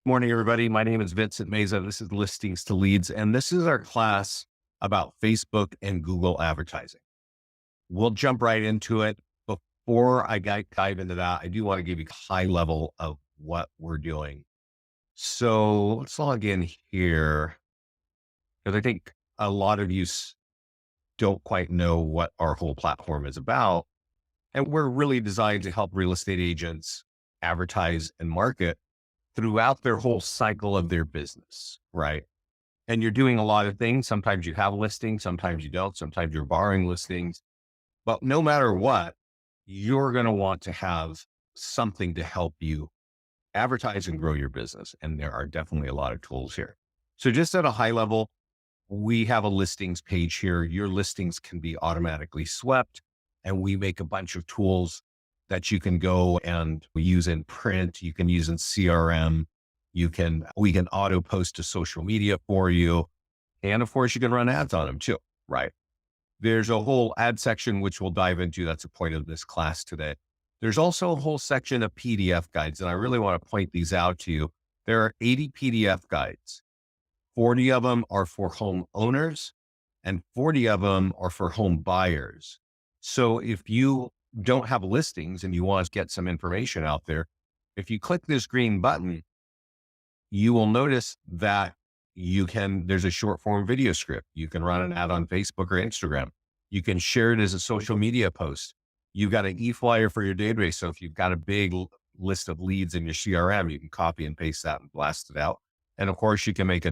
Morning, everybody. My name is Vincent Meza. This is Listings to Leads, and this is our class about Facebook and Google advertising. We'll jump right into it. Before I dive into that, I do want to give you a high level of what we're doing. So let's log in here because I think a lot of you don't quite know what our whole platform is about. And we're really designed to help real estate agents advertise and market throughout their whole cycle of their business, right? And you're doing a lot of things. Sometimes you have listings, sometimes you don't, sometimes you're borrowing listings. But no matter what, you're going to want to have something to help you advertise and grow your business. And there are definitely a lot of tools here. So just at a high level, we have a listings page here. Your listings can be automatically swept, and we make a bunch of tools that you can go and use in print. You can use in CRM. We can auto post to social media for you. And of course, you can run ads on them too, right? There's a whole ad section, which we'll dive into. That's the point of this class today. There's also a whole section of PDF guides, and I really want to point these out to you. There are 80 PDF guides. 40 of them are for home owners and 40 of them are for home buyers. So if you don't have listings and you want to get some information out there, if you click this green button, you will notice that there's a short form video script. You can run an ad on Facebook or Instagram. You can share it as a social media post. You've got an e-flyer for your database. So if you've got a big list of leads in your CRM, you can copy and paste that and blast it out. And of course, you can make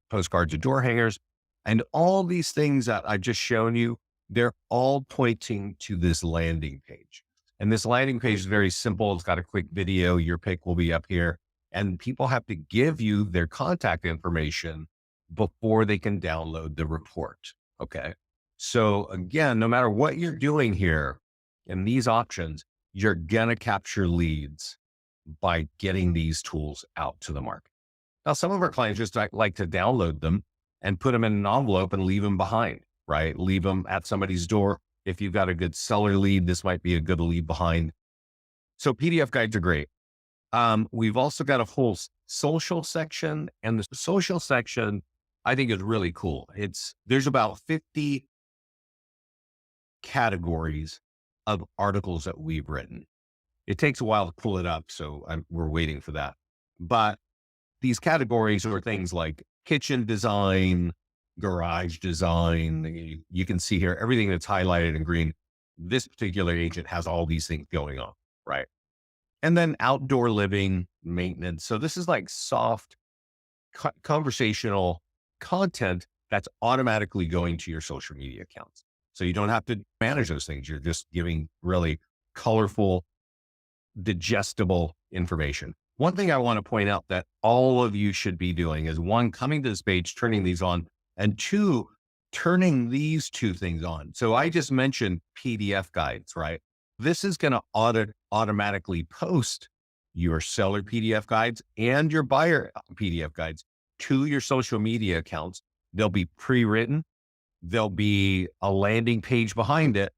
postcards or door hangers. And all these things that I've just shown you, they're all pointing to this landing page. And this landing page is very simple. It's got a quick video. Your pick will be up here. And people have to give you their contact information before they can download the report. Okay. So again, no matter what you're doing here in these options, you're going to capture leads by getting these tools out to the market. Now, some of our clients just like to download them and put them in an envelope and leave them behind, right? Leave them at somebody's door. If you've got a good seller lead, this might be a good leave behind. So PDF guides are great. We've also got a whole social section, and the social section I think is really cool. There's about 50 categories of articles that we've written. It takes a while to pull it up, so we're waiting for that. But these categories are things like kitchen design, garage design. You can see here everything that's highlighted in green. This particular agent has all these things going on, right? And then outdoor living, maintenance. So this is like soft conversational content that's automatically going to your social media accounts. So you don't have to manage those things. You're just giving really colorful, digestible information. One thing I want to point out that all of you should be doing is one, coming to this page, turning these on, and two, turning these two things on. So I just mentioned PDF guides, right? This is going to automatically post your seller PDF guides and your buyer PDF guides to your social media accounts. They'll be pre-written. There'll be a landing page behind it.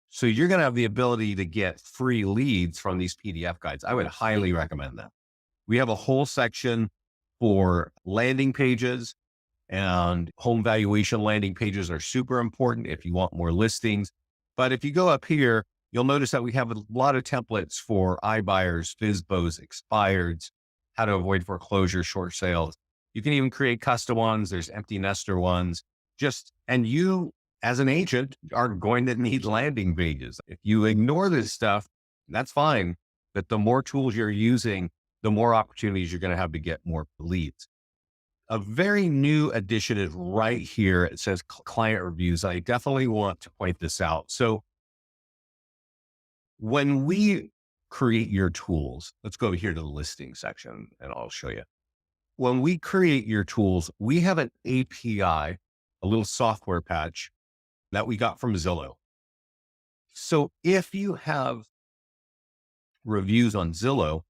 So you're going to have the ability to get free leads from these PDF guides. I would highly recommend that. We have a whole section for landing pages, and home valuation landing pages are super important if you want more listings. But if you go up here, you'll notice that we have a lot of templates for iBuyers, FSBOs, expireds, how to avoid foreclosure, short sales. You can even create custom ones. There's empty nester ones. And you as an agent are going to need landing pages. If you ignore this stuff, that's fine. But the more tools you're using, the more opportunities you're going to have to get more leads. A very new addition is right here. It says client reviews. I definitely want to point this out. So when we create your tools, let's go here to the listing section and I'll show you. When we create your tools, we have an API, a little software patch that we got from Zillow. So if you have reviews on Zillow,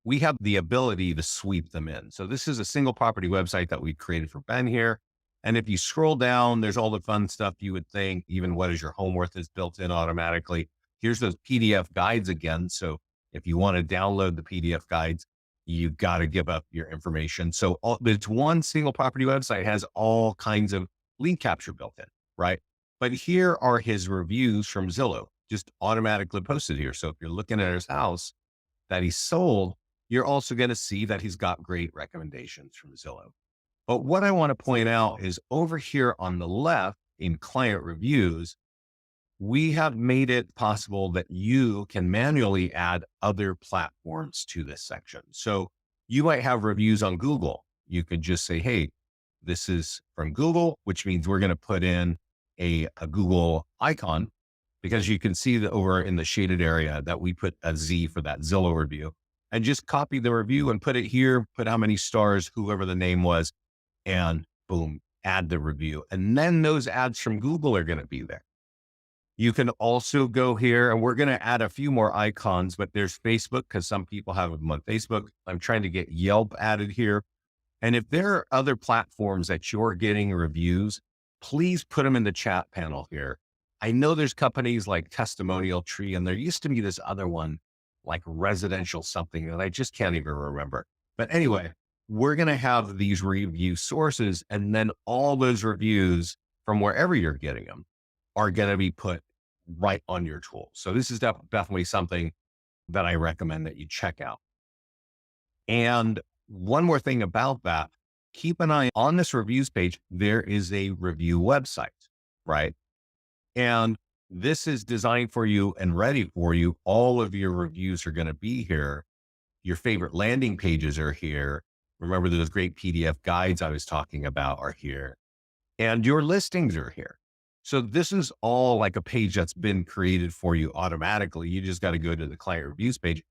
we have the ability to sweep them in. So this is a single property website that we created for Ben here. And if you scroll down, there's all the fun stuff you would think, even what is your home worth is built in automatically. Here's those PDF guides again. So if you want to download the PDF guides, you got to give up your information. So it's one single property website has all kinds of lead capture built in, right? But here are his reviews from Zillow, just automatically posted here. So if you're looking at his house that he sold, you're also going to see that he's got great recommendations from Zillow. But what I want to point out is over here on the left in client reviews, we have made it possible that you can manually add other platforms to this section. So you might have reviews on Google. You could just say, hey, this is from Google, which means we're going to put in a Google icon, because you can see that over in the shaded area that we put a Z for that Zillow review, and just copy the review and put it here, put how many stars, whoever the name was, and boom, add the review. And then those ads from Google are going to be there. You can also go here, and we're going to add a few more icons, but there's Facebook because some people have them on Facebook. I'm trying to get Yelp added here. And if there are other platforms that you're getting reviews, please put them in the chat panel here. I know there's companies like Testimonial Tree, and there used to be this other one like Residential something that I just can't even remember. But anyway, we're going to have these review sources, and then all those reviews from wherever you're getting them are going to be put right on your tool. So this is definitely something that I recommend that you check out. And one more thing about that, keep an eye on this reviews page. There is a review website, right? And this is designed for you and ready for you. All of your reviews are going to be here. Your favorite landing pages are here. Remember those great PDF guides I was talking about are here, and your listings are here. So this is all like a page that's been created for you automatically. You just got to go to the client reviews page.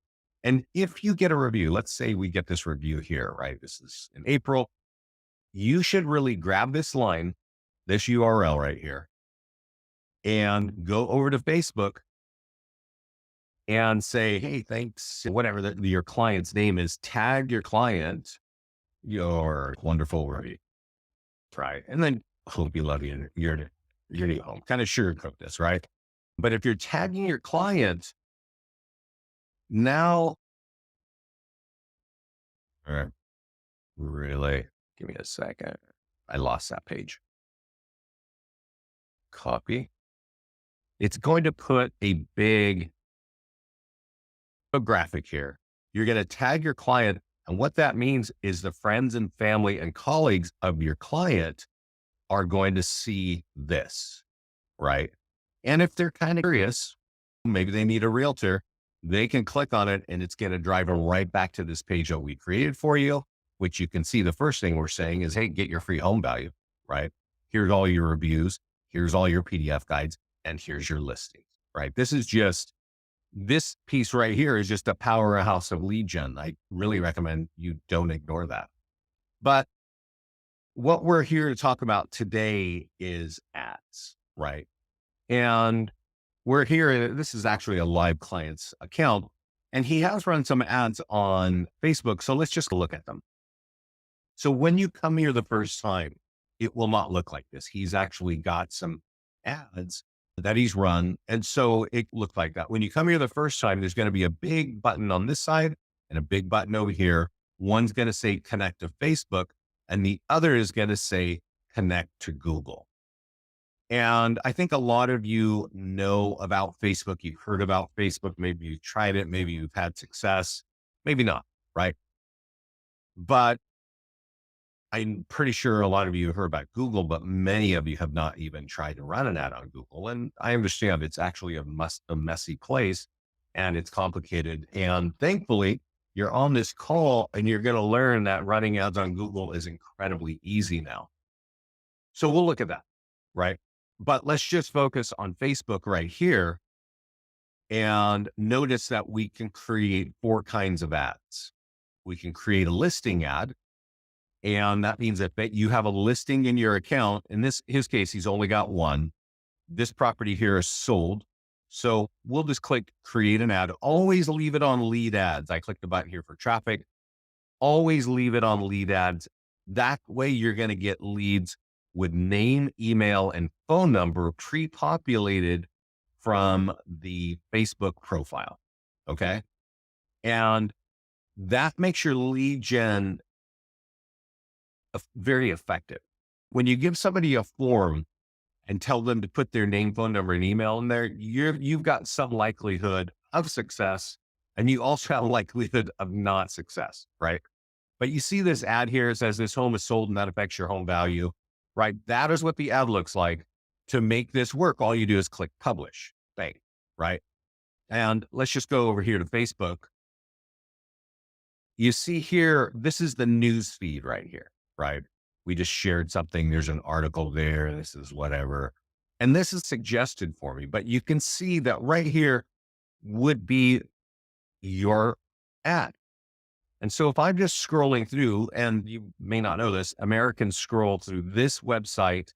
And if you get a review, let's say we get this review here, right? This is in April. You should really grab this line, this URL right here, and go over to Facebook and say, hey, thanks, whatever your client's name is, tag your client, your wonderful review, right? And then hope you love you. You're new home. Kind of sugarcoat this, right? But if you're tagging your client, now, all right, really, give me a second. I lost that page. Copy. It's going to put a big graphic here. You're going to tag your client. And what that means is the friends and family and colleagues of your client are going to see this, right? And if they're kind of curious, maybe they need a realtor, they can click on it and it's going to drive them right back to this page that we created for you, which you can see the first thing we're saying is, hey, get your free home value, right? Here's all your reviews. Here's all your PDF guides, and here's your listings, right? This piece right here is just a powerhouse of lead gen. I really recommend you don't ignore that. But what we're here to talk about today is ads, right? And we're here, this is actually a live client's account, and he has run some ads on Facebook. So let's just look at them. So when you come here the first time, it will not look like this. He's actually got some ads that he's run. And so it looked like that. When you come here the first time, there's going to be a big button on this side and a big button over here. One's going to say connect to Facebook, and the other is going to say connect to Google. And I think a lot of you know about Facebook. You've heard about Facebook. Maybe you've tried it. Maybe you've had success. Maybe not, right? But I'm pretty sure a lot of you have heard about Google, but many of you have not even tried to run an ad on Google. And I understand it's actually a messy place and it's complicated. And thankfully, you're on this call and you're going to learn that running ads on Google is incredibly easy now. So we'll look at that, right? But let's just focus on Facebook right here and notice that we can create 4 kinds of ads. We can create a listing ad. And that means that you have a listing in your account. In his case, he's only got one. This property here is sold. So we'll just click create an ad. Always leave it on lead ads. I click the button here for traffic. Always leave it on lead ads. That way you're going to get leads with name, email, and phone number pre-populated from the Facebook profile. Okay. And That makes your lead gen very effective. When you give somebody a form and tell them to put their name, phone number, and email in there, you've got some likelihood of success, and you also have a likelihood of not success, right? But you see this ad here, it says this home is sold and that affects your home value, right? That is what the ad looks like. To make this work, all you do is click publish, bang, right? And let's just go over here to Facebook. You see here, this is the news feed right here, right? We just shared something. There's an article there. This is whatever. And this is suggested for me, but you can see that right here would be your ad. And so if I'm just scrolling through, and you may not know this, Americans scroll through this website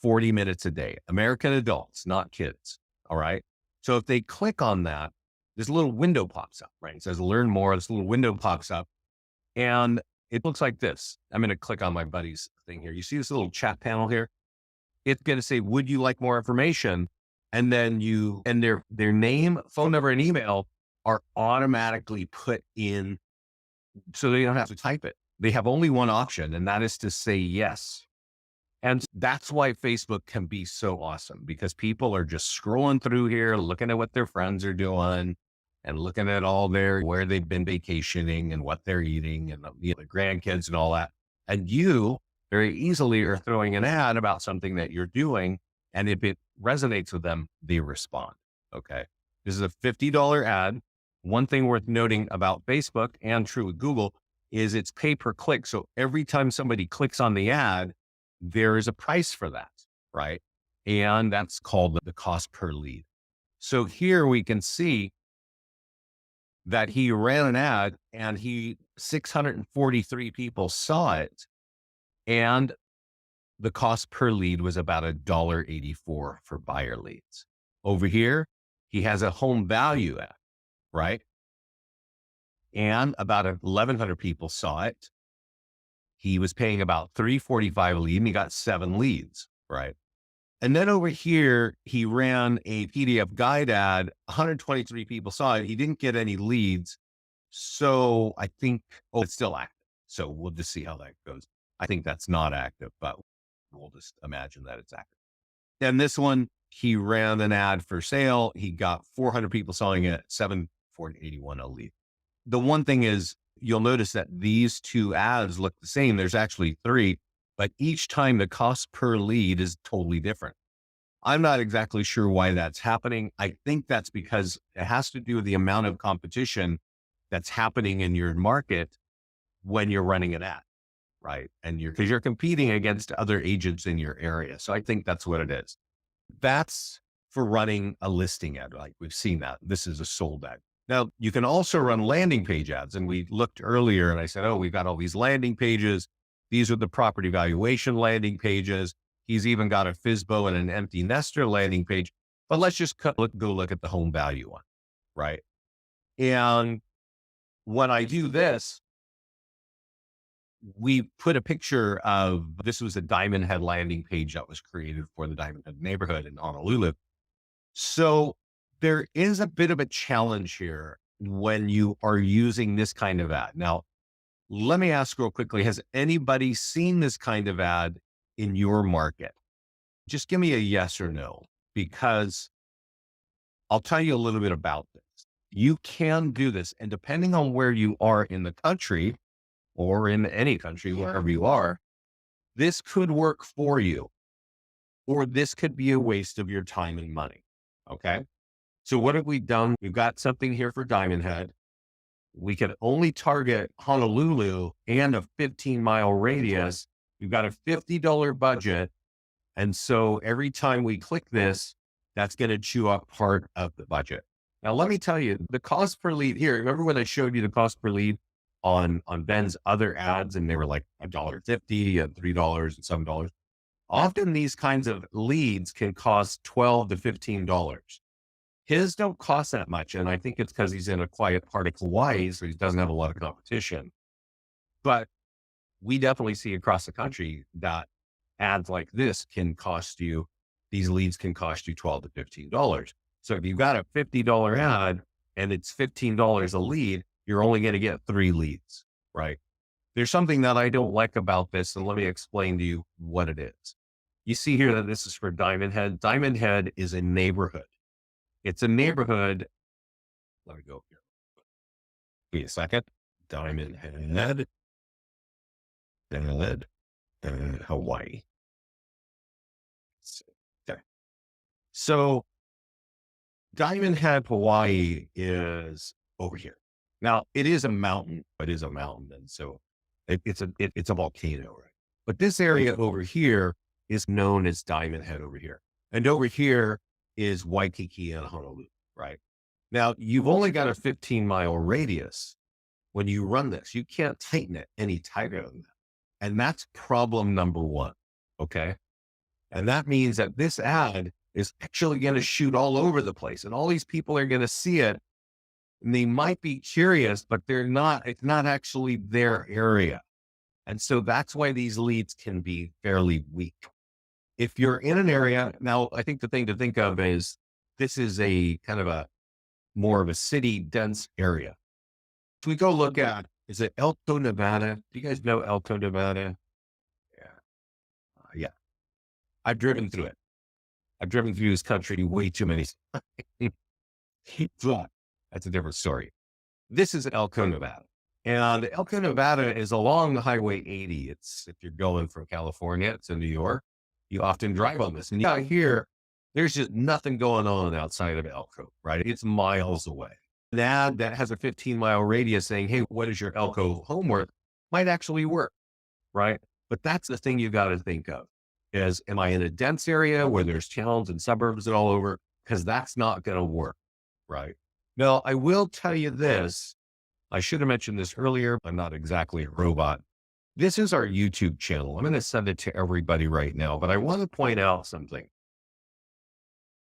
40 minutes a day, American adults, not kids. All right. So if they click on that, this little window pops up, right? It says learn more. This little window pops up and it looks like this. I'm going to click on my buddy's thing here. You see this little chat panel here? It's going to say, would you like more information? And then their name, phone number, and email are automatically put in so they don't have to type it. They have only one option, and that is to say yes. And that's why Facebook can be so awesome, because people are just scrolling through here, looking at what their friends are doing and looking at all where they've been vacationing and what they're eating and the grandkids and all that. And you very easily are throwing an ad about something that you're doing. And if it resonates with them, they respond. Okay. This is a $50 ad. One thing worth noting about Facebook, and true with Google, is it's pay per click. So every time somebody clicks on the ad, there is a price for that, right? And that's called the cost per lead. So here we can see that he ran an ad and 643 people saw it. And the cost per lead was about $1.84 for buyer leads. Over here, he has a home value ad, right? And about 1,100 people saw it. He was paying about $3.45 a lead and he got 7 leads, right? And then over here, he ran a PDF guide ad. 123 people saw it. He didn't get any leads. So I think, it's still active. So we'll just see how that goes. I think that's not active, but we'll just imagine that it's active. And this one, he ran an ad for sale. He got 400 people selling it, $7.81 a lead. The one thing is, you'll notice that these two ads look the same. There's actually 3, but each time the cost per lead is totally different. I'm not exactly sure why that's happening. I think that's because it has to do with the amount of competition that's happening in your market when you're running an ad, right? And because you're competing against other agents in your area. So I think that's what it is. That's for running a listing ad. Like we've seen that. This is a sold ad. Now, you can also run landing page ads. And we looked earlier and I said, we've got all these landing pages. These are the property valuation landing pages. He's even got a FSBO and an empty nester landing page. But let's just go look at the home value one, right? And when I do this, we put a picture of, this was a Diamond Head landing page that was created for the Diamond Head neighborhood in Honolulu. So there is a bit of a challenge here when you are using this kind of ad. Now, let me ask real quickly, has anybody seen this kind of ad in your market? Just give me a yes or no, because I'll tell you a little bit about this. You can do this. And depending on where you are in the country or in any country, wherever you are, this could work for you, or this could be a waste of your time and money. Okay. So what have we done? We've got something here for Diamond Head. We can only target Honolulu and a 15-mile radius. We've got a $50 budget. And so every time we click this, that's going to chew up part of the budget. Now, let me tell you, the cost per lead here, remember when I showed you the cost per lead on Ben's other ads, and they were like $1.50 and $3 and $7? Often these kinds of leads can cost $12 to $15. His don't cost that much. And I think it's because he's in a quiet part of Hawaii, so he doesn't have a lot of competition. But we definitely see across the country that ads like this can cost you, these leads can cost you $12 to $15. So if you've got a $50 ad and it's $15 a lead, you're only going to get 3 leads, right? There's something that I don't like about this, and let me explain to you what it is. You see here that this is for Diamond Head. Diamond Head is a neighborhood. It's a neighborhood. Let me go here. Give me a second. Diamond Head, Hawaii. Okay. So Diamond Head, Hawaii is over here. Now it is a mountain. It is a mountain, and so it's a volcano, right? But this area over here is known as Diamond Head over here, and over here is Waikiki and Honolulu, right? Now you've only got a 15-mile radius when you run this. You can't tighten it any tighter than that, and that's problem number one. Okay, and that means that this ad is actually going to shoot all over the place, and all these people are going to see it. And they might be curious, but it's not actually their area. And so that's why these leads can be fairly weak. If you're in an area, now I think the thing to think of is this is a kind of a more of a city dense area. If we go look at, is it Elko, Nevada? Do you guys know Elko, Nevada? Yeah. Yeah. I've driven through it. I've driven through this country way too many times. But that's a different story. This is Elko, Nevada. And Elko, Nevada is along the Highway 80. It's, if you're going from California to New York, you often drive on this. And out here, there's just nothing going on outside of Elko, right? It's miles away. An ad that has a 15-mile radius saying, hey, what is your Elko homework might actually work, right? But that's the thing you got to think of is, am I in a dense area where there's towns and suburbs and all over? Because that's not going to work, right? Now, I will tell you this. I should have mentioned this earlier. I'm not exactly a robot. This is our YouTube channel. I'm going to send it to everybody right now, but I want to point out something.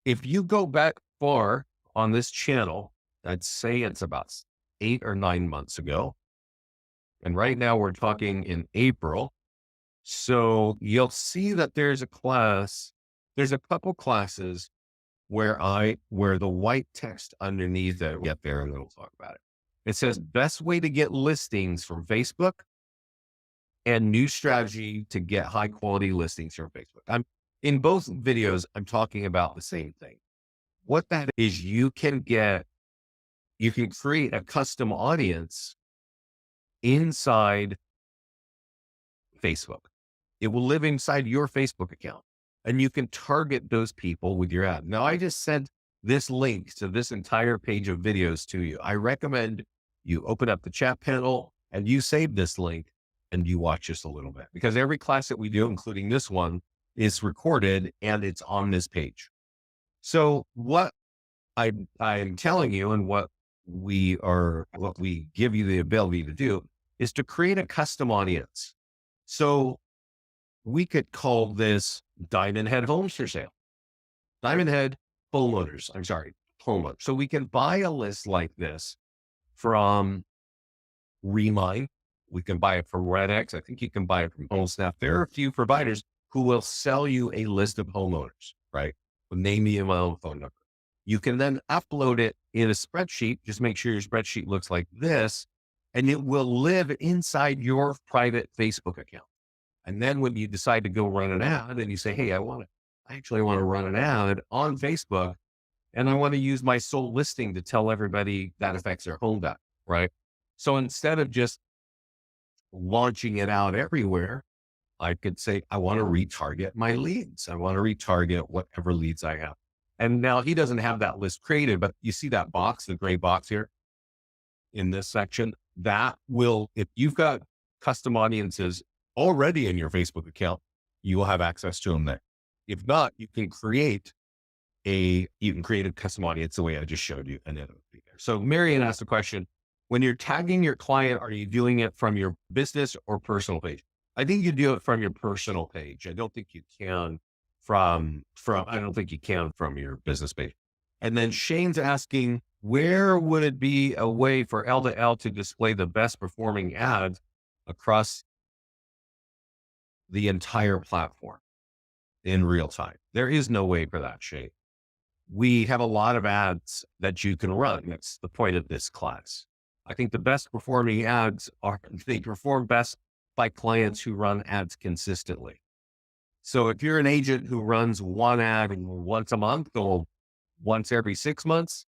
If you go back far on this channel, I'd say it's about 8 or 9 months ago. And right now we're talking in April. So you'll see that there's a couple classes where the white text underneath it, get there and then we'll talk about it. It says best way to get listings from Facebook and new strategy to get high quality listings from Facebook. In both videos, I'm talking about the same thing. What that is, you can create a custom audience inside Facebook. It will live inside your Facebook account and you can target those people with your ad. Now, I just sent this link to this entire page of videos to you. I recommend you open up the chat panel and you save this link and you watch just a little bit, because every class that we do, including this one, is recorded and it's on this page. So what I'm telling you and what we give you the ability to do is to create a custom audience. So we could call this Diamond Head Homes for Sale. Diamond Head homeowners. Homeowners. So we can buy a list like this from Remine. We can buy it from RedX. I think you can buy it from HomeSnap. There are a few providers who will sell you a list of homeowners, right? With name, email, and phone number. You can then upload it in a spreadsheet. Just make sure your spreadsheet looks like this, and it will live inside your private Facebook account. And then when you decide to go run an ad and you say, hey, I actually want to run an ad on Facebook and I want to use my sole listing to tell everybody that affects their home value, right? So instead of just launching it out everywhere, I could say, I want to retarget my leads. I want to retarget whatever leads I have. And now he doesn't have that list created, but you see that box, the gray box here in this section, that will, if you've got custom audiences already in your Facebook account, you will have access to them there. If not, you can create a custom audience the way I just showed you, and it'll be there. So Marion asked the question, when you're tagging your client, are you doing it from your business or personal page? I think you do it from your personal page. I don't think you can from your business page. And then Shane's asking, where would it be a way for L2L to display the best performing ads across the entire platform in real time? There is no way for that, Shane. We have a lot of ads that you can run. That's the point of this class. I think the best performing ads they perform best by clients who run ads consistently. So if you're an agent who runs one ad once a month or once every 6 months,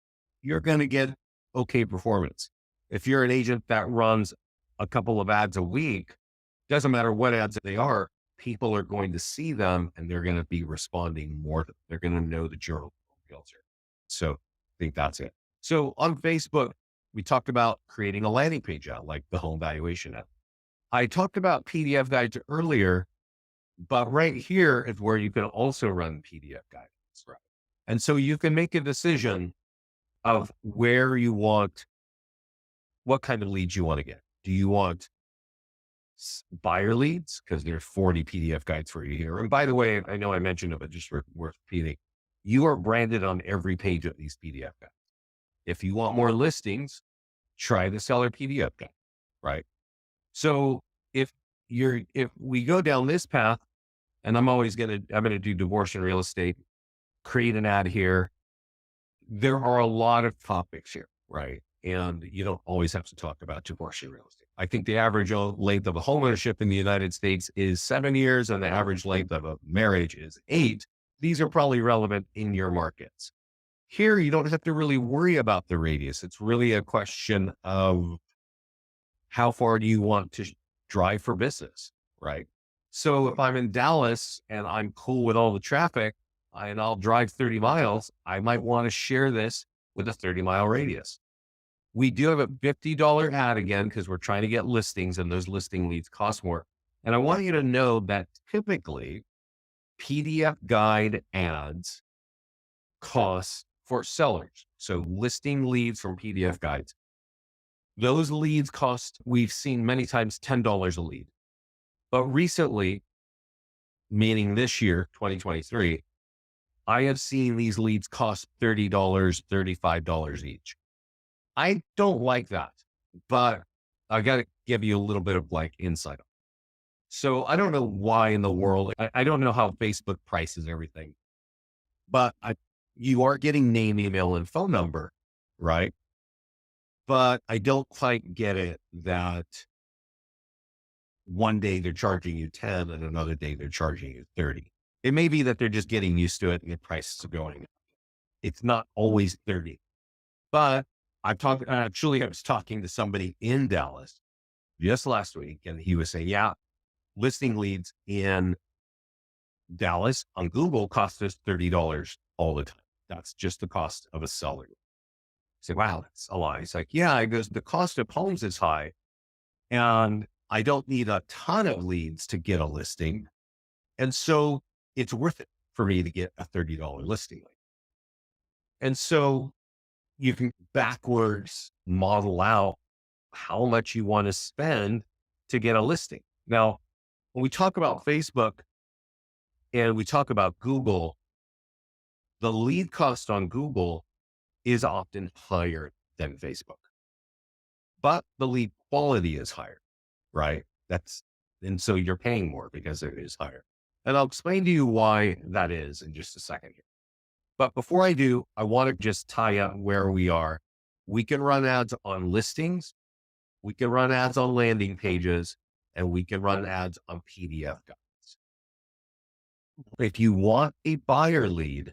you're going to get okay performance. If you're an agent that runs a couple of ads a week, doesn't matter what ads they are, people are going to see them and they're going to be responding more. They're going to know the journal filter. So I think that's it. So on Facebook, we talked about creating a landing page out like the home valuation app. I talked about PDF guides earlier, but right here is where you can also run PDF guides. Right. And so you can make a decision of where you want, what kind of leads you want to get. Do you want buyer leads? Because there's 40 PDF guides for you here. And by the way, I know I mentioned it, but just worth repeating, you are branded on every page of these PDF guides. If you want more listings, try the seller PDF guide, right? So if we go down this path, and I'm going to do divorce and real estate, create an ad here. There are a lot of topics here, right? And you don't always have to talk about divorce and real estate. I think the average length of a home ownership in the United States is 7 years, and the average length of a marriage is 8. These are probably relevant in your markets. Here, you don't have to really worry about the radius. It's really a question of how far do you want to drive for business, right? So if I'm in Dallas and I'm cool with all the traffic and I'll drive 30 miles, I might want to share this with a 30-mile radius. We do have a $50 ad again, because we're trying to get listings and those listing leads cost more. And I want you to know that typically PDF guide ads cost for sellers. So listing leads from PDF guides, those leads cost, we've seen many times $10 a lead. But recently, meaning this year, 2023, I have seen these leads cost $30, $35 each. I don't like that, but I got to give you a little bit of like insight. So I don't know why in the world, I don't know how Facebook prices everything, but you are getting name, email, and phone number, right? But I don't quite get it that one day they're charging you 10 and another day they're charging you 30. It may be that they're just getting used to it and the prices are going up. It's not always 30. But I was talking to somebody in Dallas just last week, and he was saying, yeah, listing leads in Dallas on Google cost us $30 all the time. That's just the cost of a seller. I said, wow, that's a lot. He's like, yeah, he goes, the cost of homes is high and I don't need a ton of leads to get a listing. And so it's worth it for me to get a $30 listing lead. And so you can backwards model out how much you want to spend to get a listing. Now, when we talk about Facebook and we talk about Google, the lead cost on Google is often higher than Facebook, but the lead quality is higher, right? And so you're paying more because it is higher. And I'll explain to you why that is in just a second here. But before I do, I want to just tie up where we are. We can run ads on listings, we can run ads on landing pages, and we can run ads on PDF guides. If you want a buyer lead,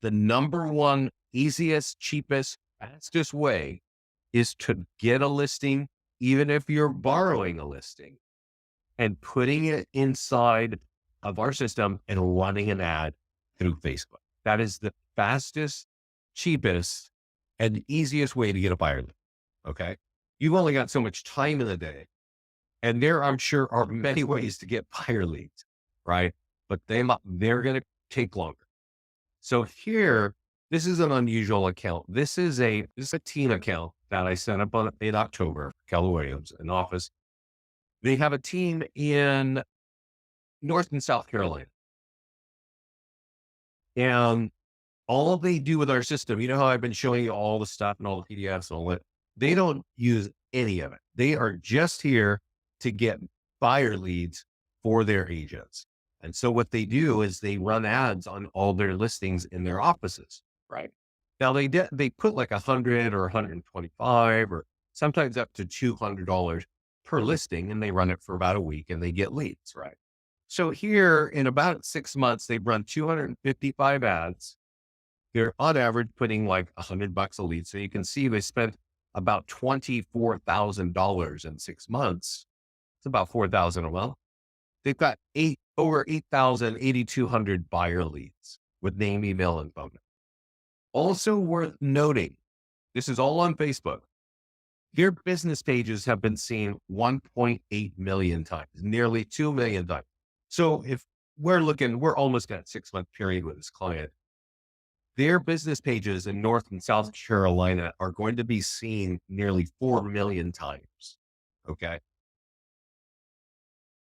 the number one easiest, cheapest, fastest way is to get a listing, even if you're borrowing a listing, and putting it inside of our system and running an ad through Facebook. That is the fastest, cheapest, and easiest way to get a buyer lead. Okay. You've only got so much time in the day. And there, I'm sure, are many ways to get buyer leads, right? But they're going to take longer. So here, this is an unusual account. This is a team account that I set up in October, Keller Williams, an office. They have a team in North and South Carolina. And all they do with our system, you know how I've been showing you all the stuff and all the PDFs and all that, they don't use any of it. They are just here to get buyer leads for their agents. And so what they do is they run ads on all their listings in their offices, right? Now they put like 100 or 125 or sometimes up to $200 per listing, and they run it for about a week and they get leads, right? So here in about 6 months, they've run 255 ads. They're on average putting like $100 a lead. So you can see they spent about $24,000 in 6 months. It's about 4,000 a month. They've got over 8,000, 8,200 buyer leads with name, email, and phone number. Also worth noting, this is all on Facebook. Their business pages have been seen 1.8 million times, nearly 2 million times. So if we're almost at a 6-month period with this client. Their business pages in North and South Carolina are going to be seen nearly 4 million times. Okay.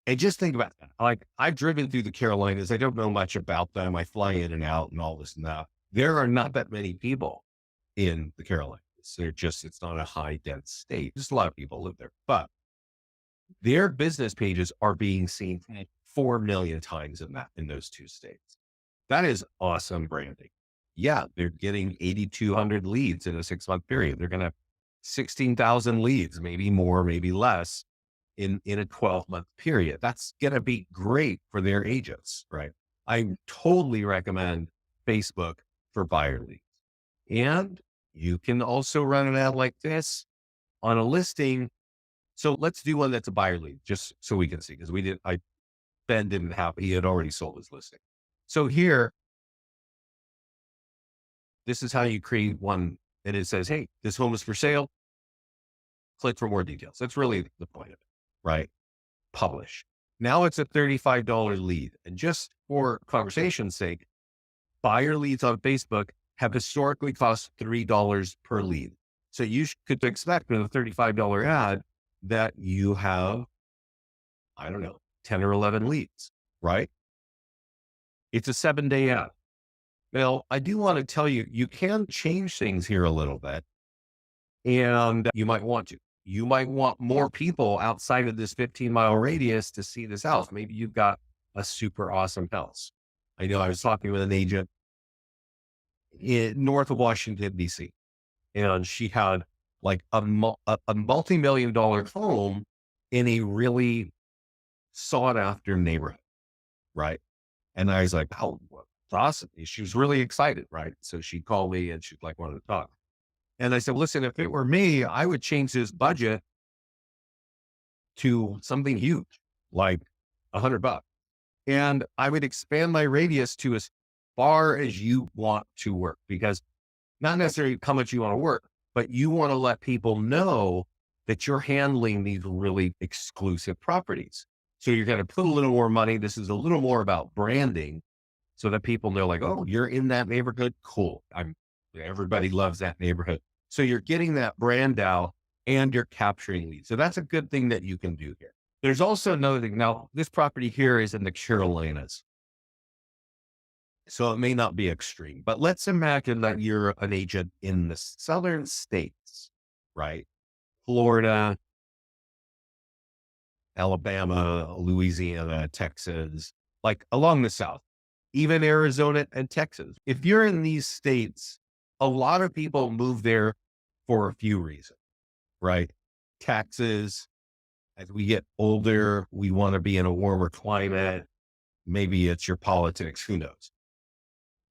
And just think about that. Like, I've driven through the Carolinas. I don't know much about them. I fly in and out and all this and that. There are not that many people in the Carolinas. It's not a high dense state. Just a lot of people live there, but their business pages are being seen 4 million times in those two states. That is awesome branding. Yeah, they're getting 8,200 leads in a 6-month period. They're going to have 16,000 leads, maybe more, maybe less in a 12-month period. That's going to be great for their agents, right? I totally recommend Facebook for buyer leads. And you can also run an ad like this on a listing. So let's do one that's a buyer lead, just so we can see, because Ben didn't have, he had already sold his listing. So here, this is how you create one, and it says, hey, this home is for sale. Click for more details. That's really the point of it, right? Publish. Now it's a $35 lead. And just for conversation's sake, buyer leads on Facebook have historically cost $3 per lead. So you could expect with a $35 ad that you have, I don't know, 10 or 11 leads, right? It's a 7-day ad. Now, I do want to tell you, you can change things here a little bit, and you might want to. You might want more people outside of this 15-mile radius to see this house. Maybe you've got a super awesome house. I know I was talking with an agent north of Washington, D.C., and she had like a multi-million-dollar home in a really sought-after neighborhood, right? And I was like, oh, it's awesome. She was really excited, right? So she called me and she like wanted to talk. And I said, listen, if it were me, I would change this budget to something huge, like $100. And I would expand my radius to as far as you want to work, because not necessarily how much you want to work, but you want to let people know that you're handling these really exclusive properties. So you're going to put a little more money. This is a little more about branding so that people know like, oh, you're in that neighborhood. Cool. Everybody loves that neighborhood. So you're getting that brand out and you're capturing leads. So that's a good thing that you can do here. There's also another thing. Now, this property here is in the Carolinas, so it may not be extreme, but let's imagine that you're an agent in the southern states, right? Florida, Alabama, Louisiana, Texas, like along the South, even Arizona and Texas. If you're in these states, a lot of people move there for a few reasons, right? Taxes. As we get older, we want to be in a warmer climate. Maybe it's your politics, who knows?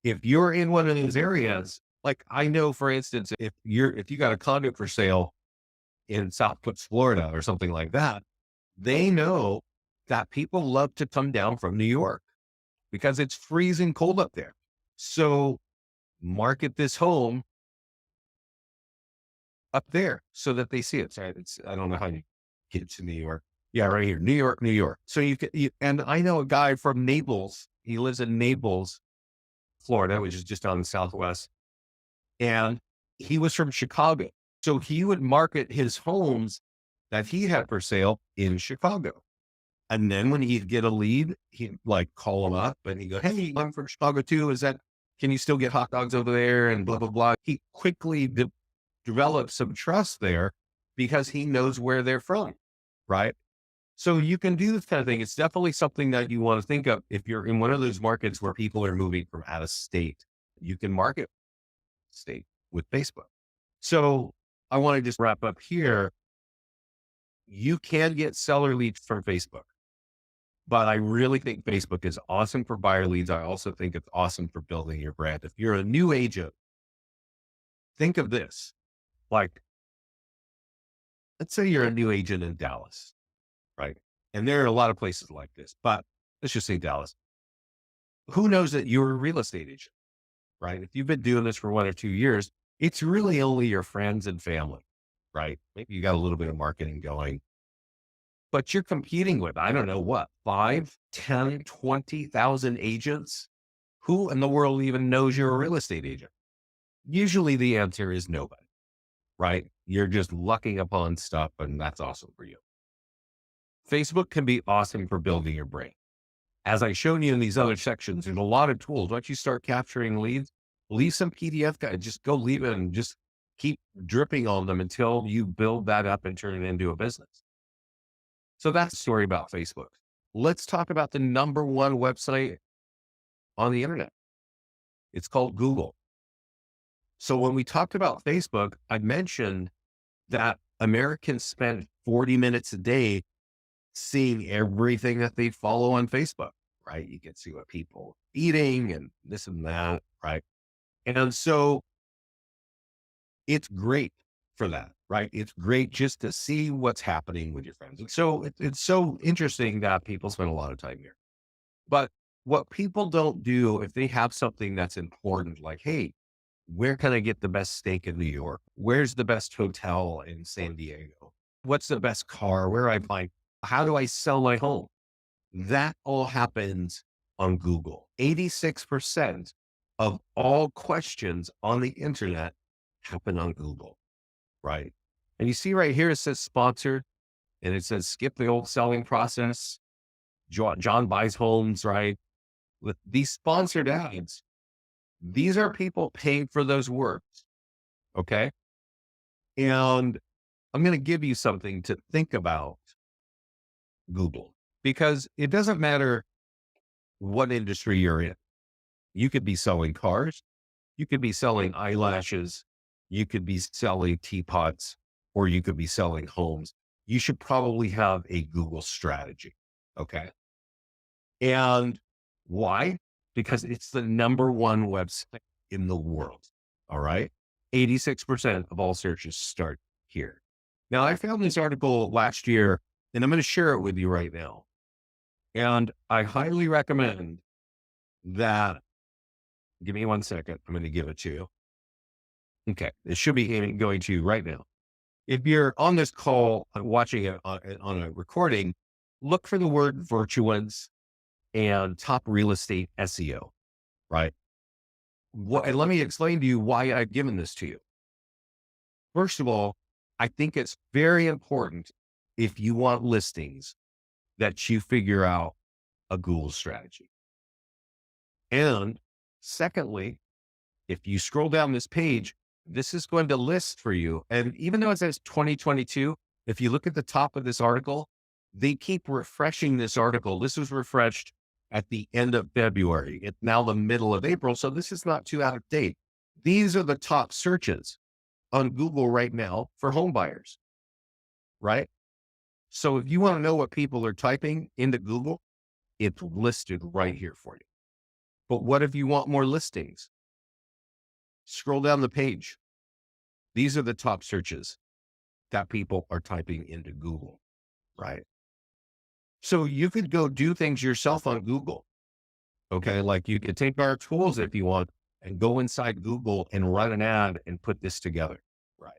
If you're in one of those areas, like I know, for instance, if you got a condo for sale in Southwest Florida or something like that, they know that people love to come down from New York because it's freezing cold up there. So market this home up there so that they see it. Sorry, I don't know how you get to New York. Yeah, right here, New York, New York. So and I know a guy from Naples. He lives in Naples, Florida, which is just on the Southwest. And he was from Chicago. So he would market his homes that he had for sale in Chicago. And then when he'd get a lead, he'd like call him up and he'd go, hey, I'm from Chicago too. Can you still get hot dogs over there? And blah, blah, blah. He quickly developed some trust there because he knows where they're from, right? So you can do this kind of thing. It's definitely something that you want to think of. If you're in one of those markets where people are moving from out of state, you can market state with Facebook. So I want to just wrap up here. You can get seller leads from Facebook, but I really think Facebook is awesome for buyer leads. I also think it's awesome for building your brand. If you're a new agent, think of this. Like, let's say you're a new agent in Dallas, right? And there are a lot of places like this, but let's just say Dallas. Who knows that you're a real estate agent, right? If you've been doing this for 1 or 2 years, it's really only your friends and family, right? Maybe you got a little bit of marketing going, but you're competing with, I don't know what, 5, 10, 20,000 agents. Who in the world even knows you're a real estate agent? Usually the answer is nobody, right? You're just lucking upon stuff, and that's awesome for you. Facebook can be awesome for building your brand. As I showed you in these other sections, there's a lot of tools. Once you start capturing leads, leave some PDF guide, just go leave it and just keep dripping on them until you build that up and turn it into a business. So that's the story about Facebook. Let's talk about the number one website on the internet. It's called Google. So when we talked about Facebook, I mentioned that Americans spend 40 minutes a day seeing everything that they follow on Facebook, right? You can see what people are eating and this and that, right? And so it's great for that, right? It's great just to see what's happening with your friends. And so it's so interesting that people spend a lot of time here. But what people don't do, if they have something that's important, like, hey, where can I get the best steak in New York? Where's the best hotel in San Diego? What's the best car? Where I find, how do I sell my home? That all happens on Google. 86% of all questions on the internet happen on Google, right? And you see right here, it says sponsored and it says skip the old selling process. John buys homes, right? With these sponsored ads, these are people paying for those words. Okay. And I'm going to give you something to think about Google, because it doesn't matter what industry you're in. You could be selling cars, you could be selling eyelashes, you could be selling teapots, or you could be selling homes. You should probably have a Google strategy. Okay. And why? Because it's the number one website in the world. All right. 86% of all searches start here. Now, I found this article last year, and I'm going to share it with you right now. And I highly recommend that. Give me 1 second. I'm going to give it to you. Okay. It should be going to you right now. If you're on this call, watching it on a recording, look for the word virtuance and top real estate SEO, right? And let me explain to you why I've given this to you. First of all, I think it's very important, if you want listings, that you figure out a Google strategy. And secondly, if you scroll down this page, this is going to list for you. And even though it says 2022, if you look at the top of this article, they keep refreshing this article. This was refreshed at the end of February. It's now the middle of April. So this is not too out of date. These are the top searches on Google right now for home buyers, right? So if you want to know what people are typing into Google, it's listed right here for you. But what if you want more listings? Scroll down the page. These are the top searches that people are typing into Google, right? So you could go do things yourself on Google. Okay. Like you could take our tools if you want and go inside Google and run an ad and put this together, right?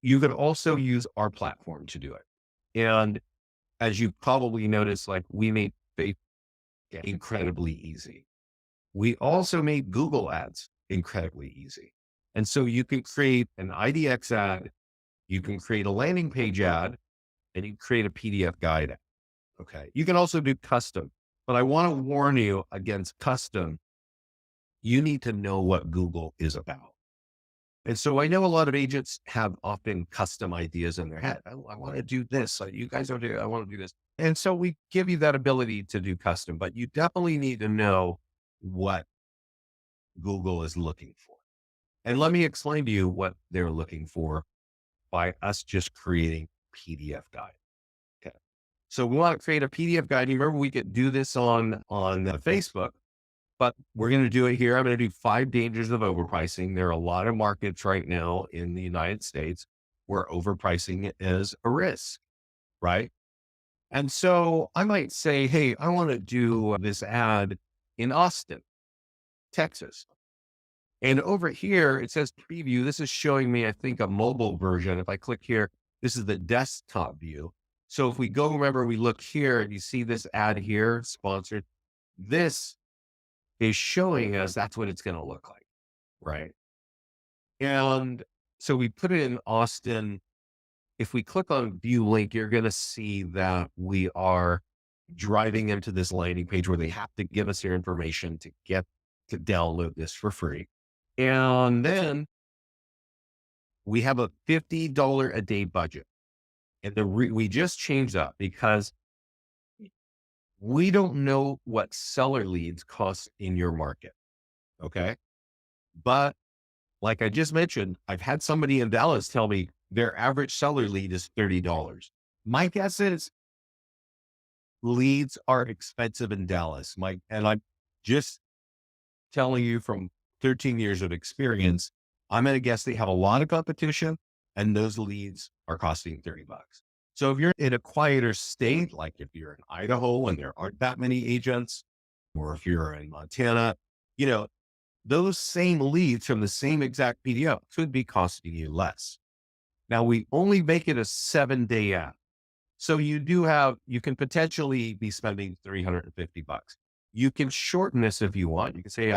You could also use our platform to do it. And as you probably noticed, like we made Facebook incredibly easy. We also made Google ads incredibly easy. And so you can create an IDX ad, you can create a landing page ad, and you can create a PDF guide ad. Okay. You can also do custom, but I want to warn you against custom. You need to know what Google is about. And so I know a lot of agents have often custom ideas in their head. I want to do this. You guys don't do it. I want to do this. And so we give you that ability to do custom, but you definitely need to know what Google is looking for. And let me explain to you what they're looking for by us just creating PDF guide. Okay. So we want to create a PDF guide. You remember we could do this on Facebook, but we're going to do it here. I'm going to do 5 dangers of overpricing. There are a lot of markets right now in the United States where overpricing is a risk, right? And so I might say, hey, I want to do this ad in Austin, Texas. And over here, it says preview. This is showing me, I think, a mobile version. If I click here, this is the desktop view. So if we go, remember, we look here and you see this ad here, sponsored. This is showing us that's what it's going to look like, right? And so we put it in Austin. If we click on view link, you're going to see that we are driving into this landing page where they have to give us their information to download this for free. And then we have a $50 a day budget. And we just changed that because we don't know what seller leads cost in your market. Okay. But like I just mentioned, I've had somebody in Dallas tell me their average seller lead is $30. My guess is leads are expensive in Dallas. And I'm just telling you from 13 years of experience, I'm going to guess they have a lot of competition and those leads are costing $30. So if you're in a quieter state, like if you're in Idaho and there aren't that many agents, or if you're in Montana, those same leads from the same exact PDO could be costing you less. Now we only make it a 7-day ad. So you can potentially be spending $350. You can shorten this if you want. You can say,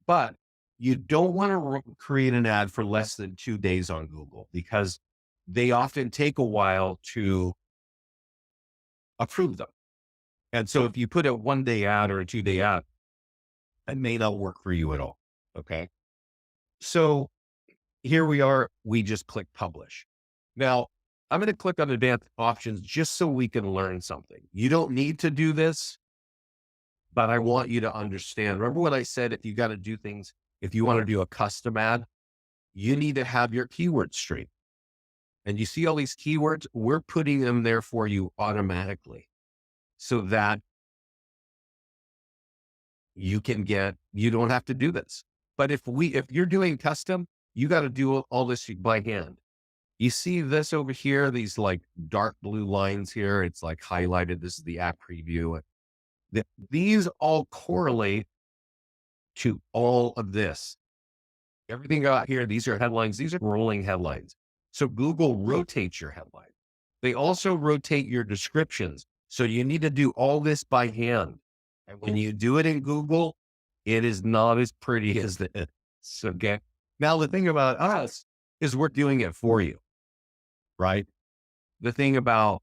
but you don't want to create an ad for less than 2 days on Google because they often take a while to approve them. And so if you put a 1-day ad or a 2-day ad, it may not work for you at all. Okay. So here we are. We just click publish. Now I'm going to click on advanced options just so we can learn something. You don't need to do this, but I want you to understand. Remember what I said, if you got to do things, if you want to do a custom ad, you need to have your keywords straight. And you see all these keywords, we're putting them there for you automatically so that you don't have to do this. But if you're doing custom, you got to do all this by hand. You see this over here, these like dark blue lines here. It's like highlighted. This is the app preview. These all correlate to all of this. Everything out here, these are headlines. These are rolling headlines. So Google rotates your headline. They also rotate your descriptions. So you need to do all this by hand. And when you do it in Google, it is not as pretty as this. Okay. Now, the thing about us is we're doing it for you, right? The thing about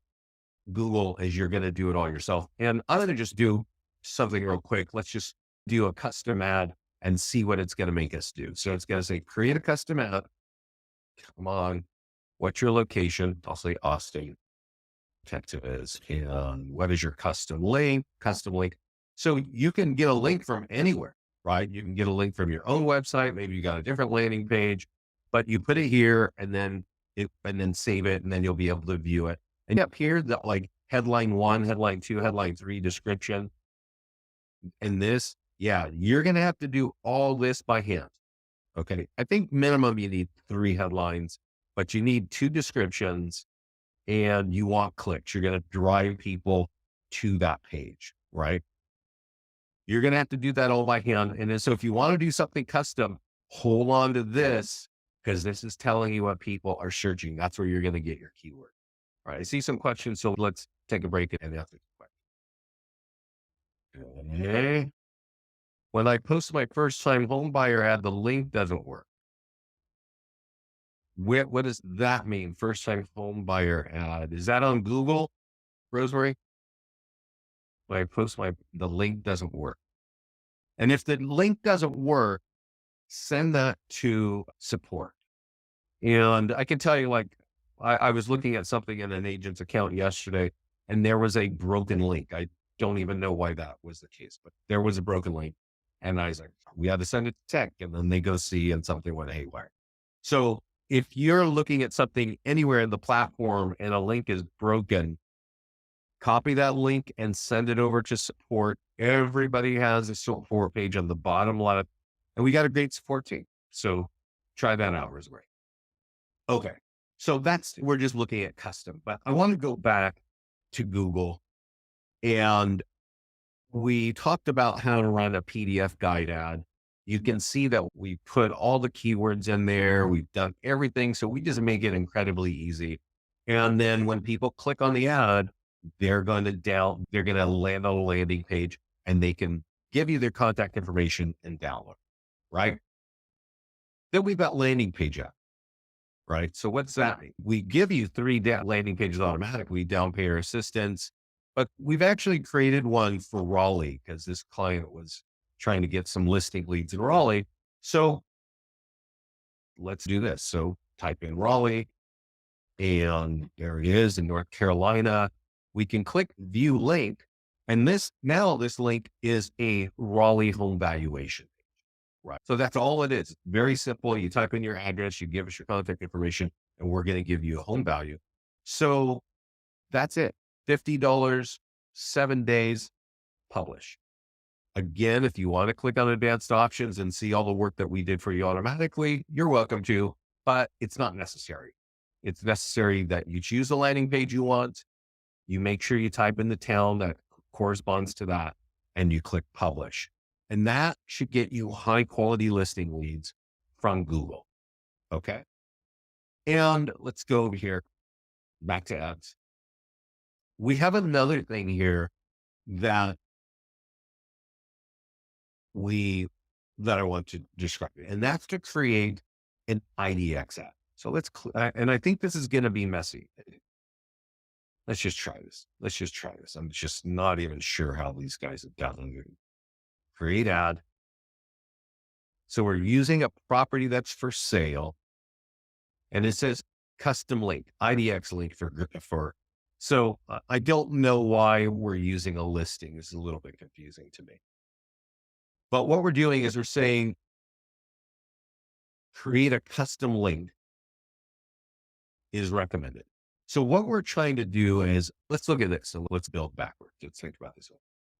Google is you're going to do it all yourself. And I'm going to just do something real quick. Let's just do a custom ad and see what it's going to make us do. So it's going to say, create a custom ad. Come on. What's your location? I'll say Austin, Texas. And what is your custom link? So you can get a link from anywhere, right? You can get a link from your own website. Maybe you got a different landing page, but you put it here and then save it, and then you'll be able to view it. And up here, the like headline 1, headline 2, headline 3 description. And this, you're going to have to do all this by hand. Okay. I think minimum you need 3 headlines, but you need 2 descriptions and you want clicks. You're going to drive people to that page, right? You're going to have to do that all by hand. And then, so if you want to do something custom, hold on to this because this is telling you what people are searching. That's where you're going to get your keyword. All right. I see some questions. So let's take a break and answer the question. Okay. When I post my first time home buyer ad, the link doesn't work. What does that mean? First time home buyer ad. Is that on Google, Rosemary? When I post the link doesn't work. And if the link doesn't work, send that to support. And I can tell you, like, I was looking at something in an agent's account yesterday and there was a broken link. I don't even know why that was the case, but there was a broken link. And I was like, we had to send it to tech. And then they go see and something went haywire. So if you're looking at something anywhere in the platform and a link is broken, copy that link and send it over to support. Everybody has a support page on the bottom left, and we got a great support team. So try that out, Rosemary. Okay. So we're just looking at custom, but I want to go back to Google, and we talked about how to run a PDF guide ad. You can see that we put all the keywords in there. We've done everything. So we just make it incredibly easy. And then when people click on the ad, they're going to land on a landing page, and they can give you their contact information and download, right? Then we've got landing page ad, right? So what's that mean? We give you three landing pages automatically, down payer assistance, but we've actually created one for Raleigh because this client was trying to get some listing leads in Raleigh. So let's do this. So type in Raleigh, and there he is in North Carolina. We can click view link. And this link is a Raleigh home valuation. Right. So that's all it is. Very simple. You type in your address, you give us your contact information, and we're going to give you a home value. So that's it. $50, 7 days, publish. Again, if you want to click on advanced options and see all the work that we did for you automatically, you're welcome to, but it's not necessary. It's necessary that you choose the landing page you want. You make sure you type in the town that corresponds to that, and you click publish. And that should get you high quality listing leads from Google. Okay. And let's go over here back to ads. We have another thing here that I want to describe, and that's to create an IDX ad. So and I think this is going to be messy. Let's just try this. I'm just not even sure how these guys have done it. Create ad. So we're using a property that's for sale, and it says custom link, IDX link for. So I don't know why we're using a listing. This is a little bit confusing to me. But what we're doing is we're saying create a custom link is recommended. So what we're trying to do is, let's look at this. So let's build backwards. Let's think about this.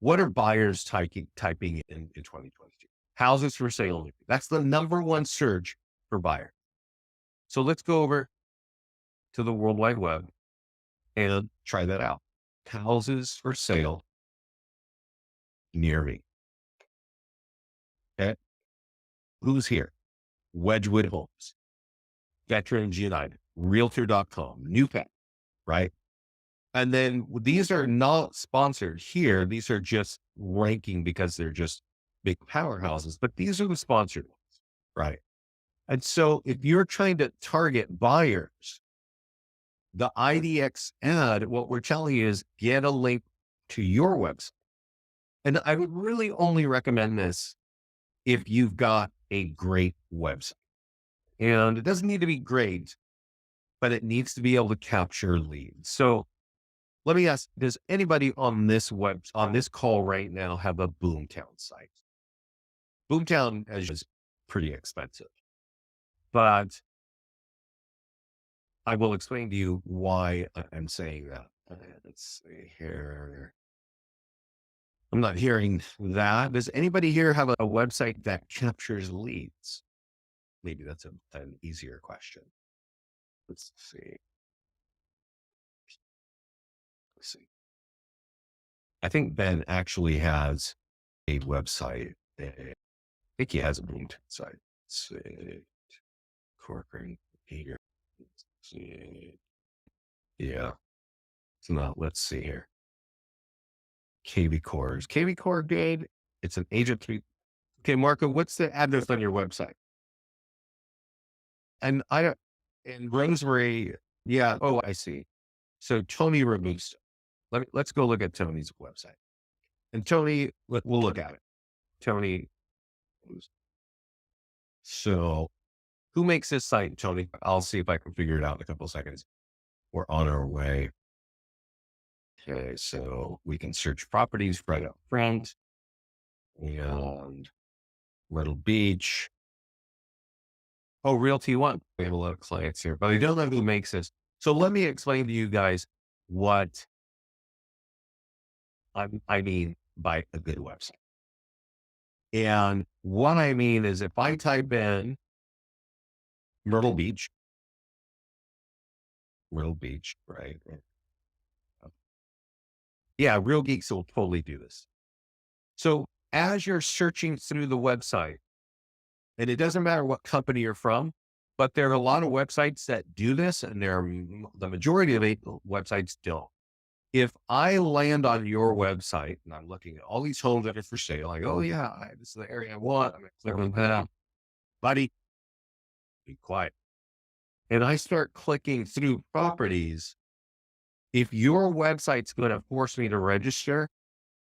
What are buyers typing in 2022? Houses for sale. That's the number one search for buyer. So let's go over to the World Wide Web and try that out. Houses for sale near me. Okay. Who's here? Wedgwood Homes, Veterans United, Realtor.com, New Pet, right? And then these are not sponsored here. These are just ranking because they're just big powerhouses, but these are the sponsored ones, right? And so if you're trying to target buyers, the IDX ad, what we're telling you is get a link to your website. And I would really only recommend this if you've got a great website. And it doesn't need to be great, but it needs to be able to capture leads. So let me ask, does anybody on this call right now have a Boomtown site? Boomtown is pretty expensive, but I will explain to you why I'm saying that. Let's see here. I'm not hearing that. Does anybody here have a website that captures leads? Maybe that's an easier question. Let's see. I think Ben actually has a website. I think he has a Boomtown site. Let's see. Corcoran here. Let's see. Yeah. So now let's see here. KV Core. Is KV Core good? It's an agent. Okay, Marco, what's the address on your website? And in Rosemary, yeah. Oh, I see. So Tony Robusto. Let's go look at Tony's website. And Tony, we'll look at it. Tony. So who makes this site, Tony? I'll see if I can figure it out in a couple of seconds. We're on our way. Okay, so we can search properties right up front. And Myrtle Beach. Oh, Realty One. We have a lot of clients here, but I don't know who makes this. So let me explain to you guys what I mean by a good website. And what I mean is if I type in Myrtle Beach, right? Yeah, Real Geeks will totally do this. So as you're searching through the website, and it doesn't matter what company you're from, but there are a lot of websites that do this, and the majority of websites don't. If I land on your website and I'm looking at all these homes that are for sale, like, oh yeah, this is the area I want. I'm going to click on that. Buddy, be quiet. And I start clicking through properties. If your website's going to force me to register,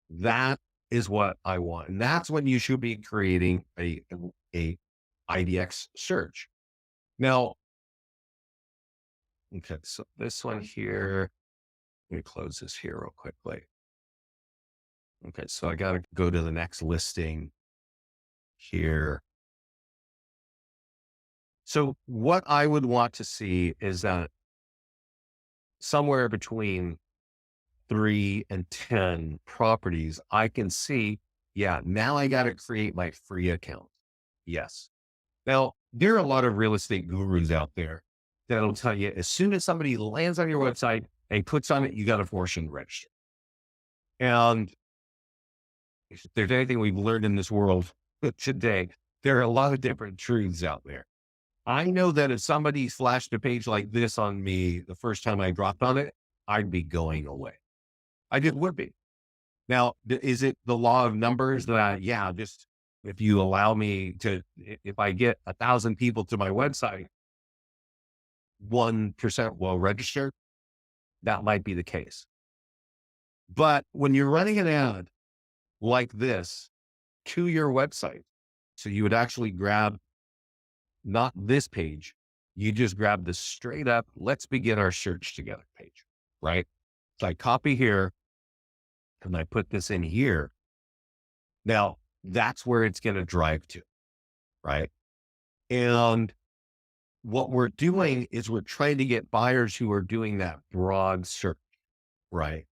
that is what I want. And that's when you should be creating a IDX search. Now, okay, so this one here, let me close this here real quickly. Okay, so I got to go to the next listing here. So what I would want to see is that somewhere between 3 and 10 properties, I can see, yeah, now I got to create my free account. Yes. Now, there are a lot of real estate gurus out there that'll tell you as soon as somebody lands on your website and clicks on it, you got to force them to register. And if there's anything we've learned in this world today, there are a lot of different truths out there. I know that if somebody flashed a page like this on me the first time I dropped on it, I'd be going away. I just would be. Now, is it the law of numbers that, yeah, just if you allow me to, if I get 1,000 people to my website, 1% will register? That might be the case. But when you're running an ad like this to your website, so you would actually grab not this page, you just grab the straight up, let's begin our search together page, right? So I copy here and I put this in here. Now that's where it's going to drive to, right? And what we're doing is we're trying to get buyers who are doing that broad search, right?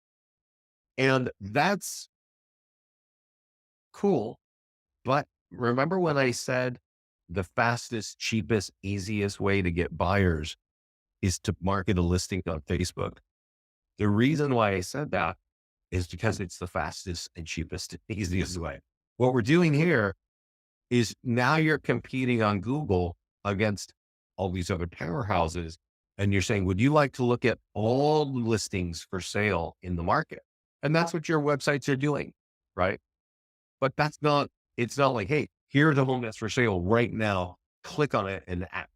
And that's cool. But remember when I said the fastest, cheapest, easiest way to get buyers is to market a listing on Facebook? The reason why I said that is because it's the fastest and cheapest and easiest way. What we're doing here is now you're competing on Google against all these other powerhouses. And you're saying, would you like to look at all the listings for sale in the market? And that's what your websites are doing, right? But it's not like, hey, here's a home that's for sale right now. Click on it and act.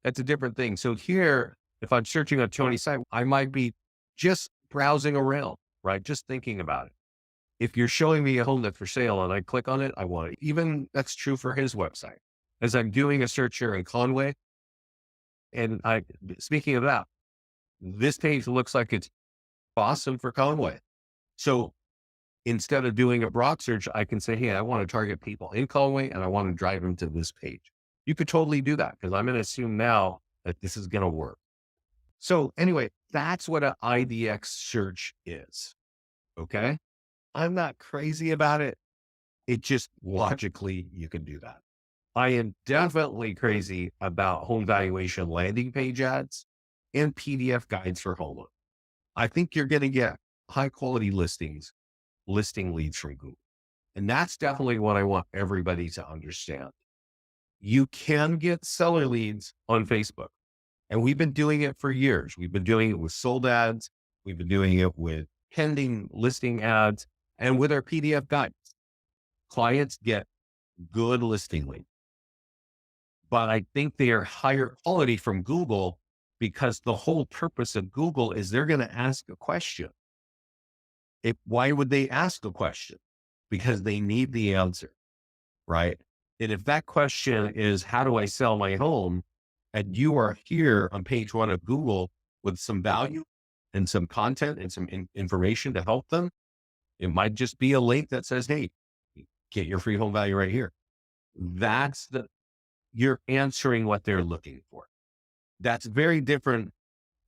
That's a different thing. So here, if I'm searching on Tony's site, I might be just browsing around, right? Just thinking about it. If you're showing me a home that's for sale and I click on it, I want it. Even that's true for his website. As I'm doing a search here in Conway, and speaking of that, this page looks like it's awesome for Conway. So instead of doing a broad search, I can say, hey, I want to target people in Conway and I want to drive them to this page. You could totally do that because I'm going to assume now that this is going to work. So anyway, that's what an IDX search is. Okay. I'm not crazy about it. It just logically, you can do that. I am definitely crazy about home valuation landing page ads and PDF guides for homeowners. I think you're going to get high quality listing leads from Google. And that's definitely what I want everybody to understand. You can get seller leads on Facebook. And we've been doing it for years. We've been doing it with sold ads. We've been doing it with pending listing ads and with our PDF guides. Clients get good listing leads. But I think they are higher quality from Google because the whole purpose of Google is they're going to ask a question. Why would they ask a question? Because they need the answer, right? And if that question is, how do I sell my home? And you are here on page 1 of Google with some value and some content and some information to help them, it might just be a link that says, hey, get your free home value right here. That's you're answering what they're looking for. That's very different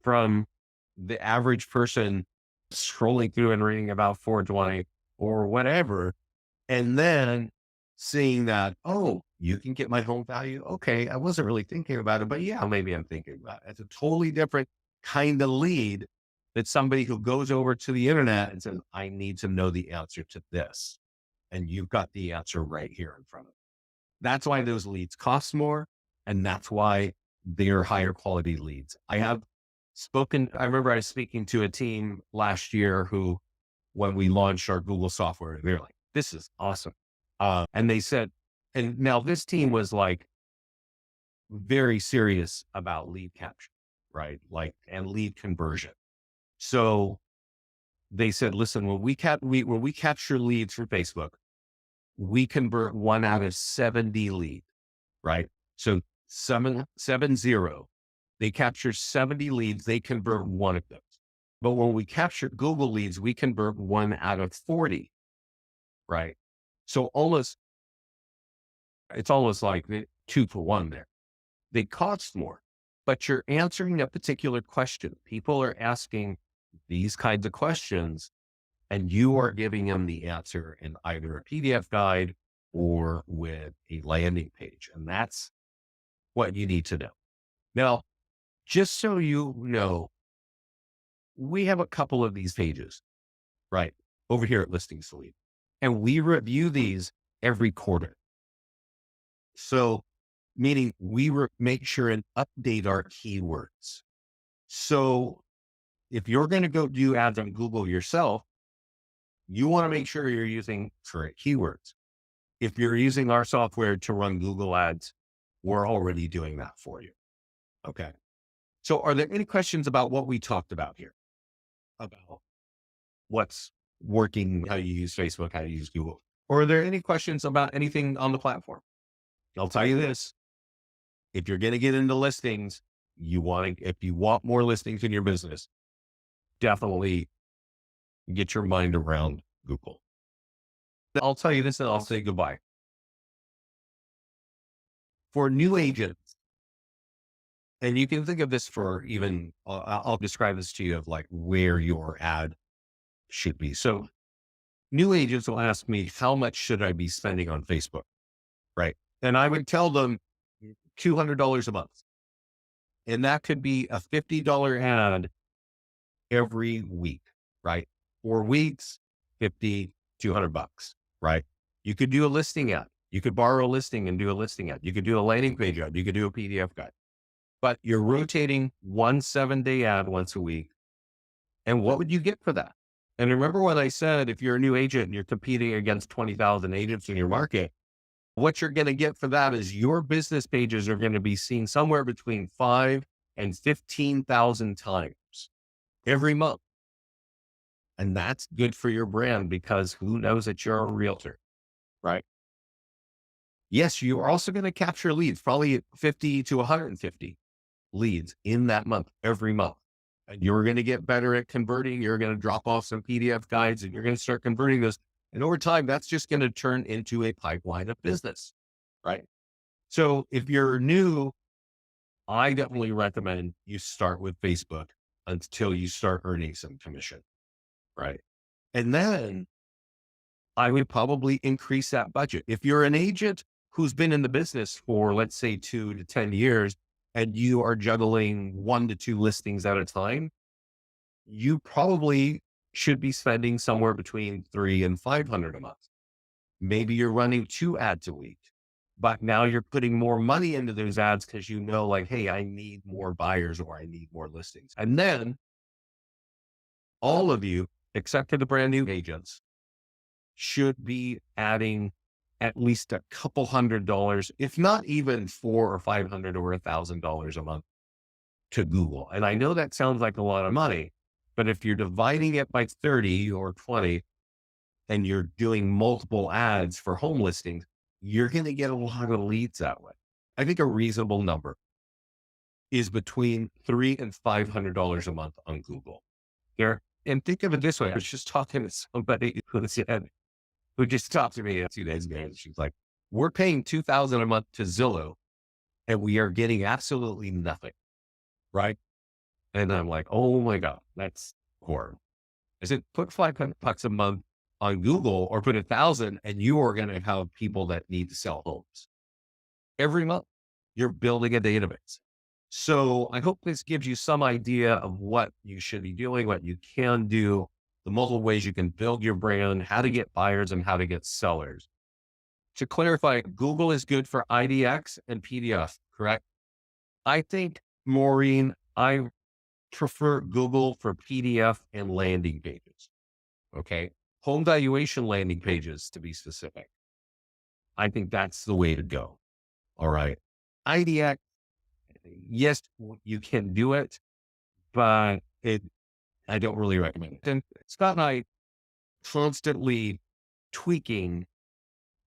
from the average person scrolling through and reading about 420 or whatever, and then seeing that, oh, you can get my home value. Okay, I wasn't really thinking about it, but yeah, maybe I'm thinking about it. It's a totally different kind of lead than somebody who goes over to the internet and says, I need to know the answer to this. And you've got the answer right here in front of you. That's why those leads cost more. And that's why they're higher quality leads. I remember I was speaking to a team last year who, when we launched our Google software, they're like, this is awesome. And they said, and now this team was like very serious about lead capture, right? Like, and lead conversion. So they said, listen, when we capture leads from Facebook, we convert 1 out of 70 leads, right? So 770, they capture 70 leads, they convert 1 of those. But when we capture Google leads, we convert 1 out of 40, right? So it's almost like 2 to 1 there. They cost more, but you're answering a particular question. People are asking these kinds of questions, and you are giving them the answer in either a PDF guide or with a landing page. And that's what you need to know. Now, just so you know, we have a couple of these pages, right, over here at Listings to Lead, and we review these every quarter. So, meaning we make sure and update our keywords. So, if you're going to go do ads on Google yourself, you want to make sure you're using correct keywords. If you're using our software to run Google ads, we're already doing that for you. Okay. So are there any questions about what we talked about here? About what's working, how you use Facebook, how you use Google? Or are there any questions about anything on the platform? I'll tell you this. If you're going to get into listings, if you want more listings in your business, definitely get your mind around Google. I'll tell you this and I'll say goodbye. For new agents, and you can think of this for even, I'll describe this to you of like where your ad should be. So new agents will ask me, how much should I be spending on Facebook? Right. And I would tell them $200 a month. And that could be a $50 ad every week, right? 4 weeks, 50, $200, right? You could do a listing ad. You could borrow a listing and do a listing ad. You could do a landing page ad. You could do a PDF guide. But you're rotating 1 7-day ad once a week. And what would you get for that? And remember what I said, if you're a new agent and you're competing against 20,000 agents in your market, what you're going to get for that is your business pages are going to be seen somewhere between 5 and 15,000 times every month. And that's good for your brand because who knows that you're a realtor, right? Yes, you are also going to capture leads, probably 50 to 150 leads in that month, every month. And you're going to get better at converting. You're going to drop off some PDF guides and you're going to start converting those. And over time, that's just going to turn into a pipeline of business, right? So if you're new, I definitely recommend you start with Facebook until you start earning some commission, right? And then I would probably increase that budget. If you're an agent who's been in the business for, let's say, 2 to 10 years, and you are juggling 1 to 2 listings at a time, you probably should be spending somewhere between $300 and $500 a month. Maybe you're running 2 ads a week, but now you're putting more money into those ads because you know, like, hey, I need more buyers or I need more listings. And then all of you, except for the brand new agents, should be adding at least a couple $100, if not even $400 or $500 or $1,000 a month to Google. And I know that sounds like a lot of money, but if you're dividing it by 30 or 20 and you're doing multiple ads for home listings, you're going to get a lot of leads that way. I think a reasonable number is between $300 and $500 a month on Google here. And think of it this way. I was just talking to somebody who just talked to me a few days ago. And she's like, We're paying 2,000 a month to Zillow and we are getting absolutely nothing. Right. And I'm like, oh my God, that's horrible. I said, put $500 a month on Google or put 1,000 and you are going to have people that need to sell homes every month. You're building a database. So I hope this gives you some idea of what you should be doing, what you can do, the multiple ways you can build your brand, how to get buyers and how to get sellers. To clarify, Google is good for IDX and PDF, correct? I think, Maureen, I prefer Google for PDF and landing pages. Okay. Home valuation landing pages, to be specific. I think that's the way to go. All right. IDX, yes, you can do it, but I don't really recommend it. And Scott and I constantly tweaking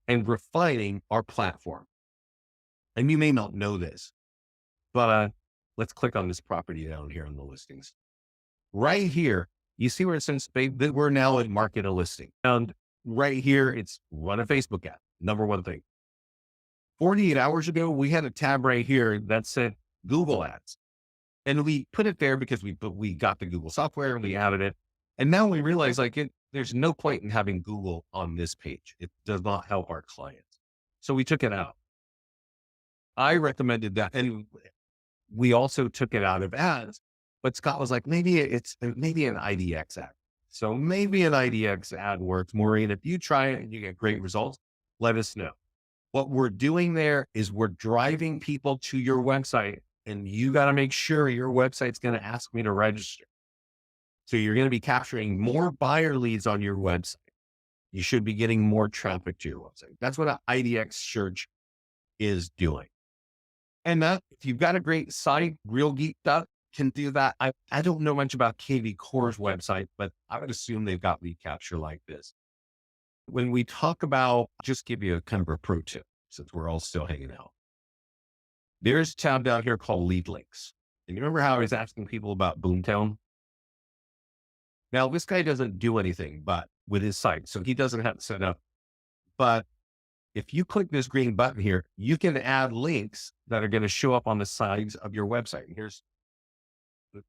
and refining our platform. And you may not know this, but let's click on this property down here on the listings. Right here, you see where it says that we're now in market a listing. And right here, it's run a Facebook ad. Number one thing. 48 hours ago, we had a tab right here that said Google ads. And we put it there because we got the Google software and we added it. And now we realize there's no point in having Google on this page. It does not help our clients. So we took it out. I recommended that. And we also took it out of ads, but Scott was like, maybe an IDX ad. So maybe an IDX ad works. Maureen, if you try it and you get great results, let us know. What we're doing there is we're driving people to your website, and you got to make sure your website's going to ask me to register. So you're going to be capturing more buyer leads on your website. You should be getting more traffic to your website. That's what an IDX search is doing. And if you've got a great site, Real Geeked Up can do that. I don't know much about KV Core's website, but I would assume they've got lead capture like this. When we talk about, just give you a kind of a pro tip, since we're all still hanging out. There's a tab down here called lead links. And you remember how I was asking people about Boomtown? Now, this guy doesn't do anything but with his site, so he doesn't have to set up. But if you click this green button here, you can add links that are going to show up on the sides of your website.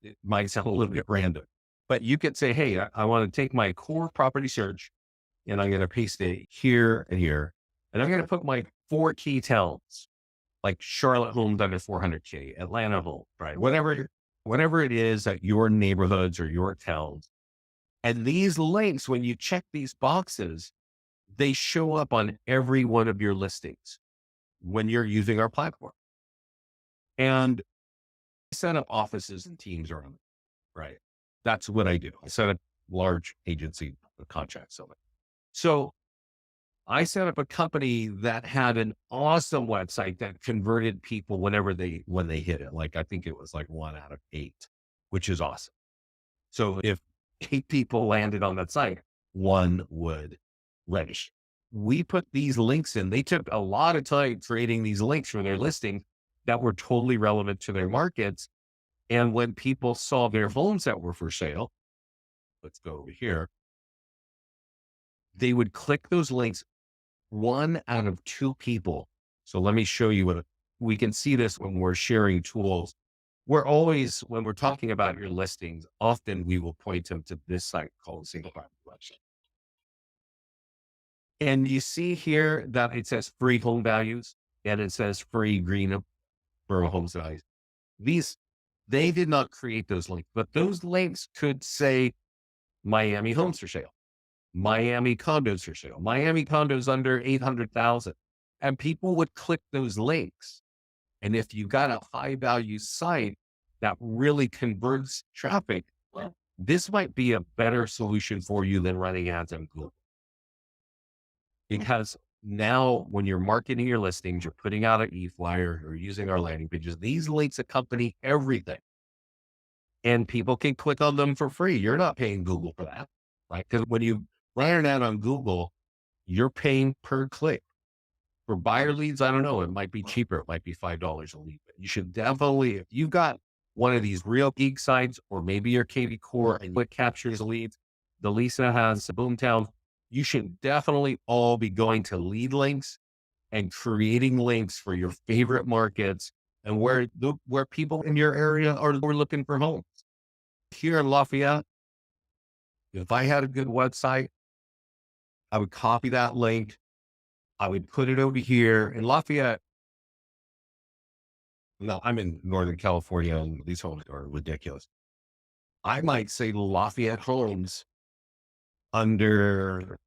It might sound a little bit random, but you could say, hey, I want to take my core property search and I'm going to paste it here and here. And I'm going to put my 4 key towns, like Charlotte homes under 400K, Atlanta home, right? Whatever it is at your neighborhoods or your towns. And these links, when you check these boxes, they show up on every one of your listings when you're using our platform. And I set up offices and teams around it, right? That's what I do. I set up large agency contracts. So I set up a company that had an awesome website that converted people when they hit it. Like, I think it was like 1 out of 8, which is awesome. So if 8 people landed on that site, 1 would register. We put these links in. They took a lot of time creating these links for their listing that were totally relevant to their markets. And when people saw their homes that were for sale, let's go over here, they would click those links. 1 out of 2 people. So let me show you we can see this when we're sharing tools. When we're talking about your listings, often we will point them to this site called Single Property Website. And you see here that it says free home values and it says free Greenboro homes values. They did not create those links, but those links could say Miami homes for sale, Miami condos for sale, Miami condos under 800,000. And people would click those links. And if you got a high value site that really converts traffic, this might be a better solution for you than running ads on Google. Because now when you're marketing your listings, you're putting out an e-flyer or using our landing pages, these links accompany everything. And people can click on them for free. You're not paying Google for that, right? Because when you run an ad on Google, you're paying per click. For buyer leads, I don't know, it might be cheaper. It might be $5 a lead. But you should definitely, if you've got one of these Real Geek sites, or maybe your KV Core and what captures leads, the Lisa has Boomtown, you should definitely all be going to lead links and creating links for your favorite markets and where people in your area are looking for homes. Here in Lafayette, if I had a good website, I would copy that link. I would put it over here in Lafayette. No, I'm in Northern California and these homes are ridiculous. I might say Lafayette homes under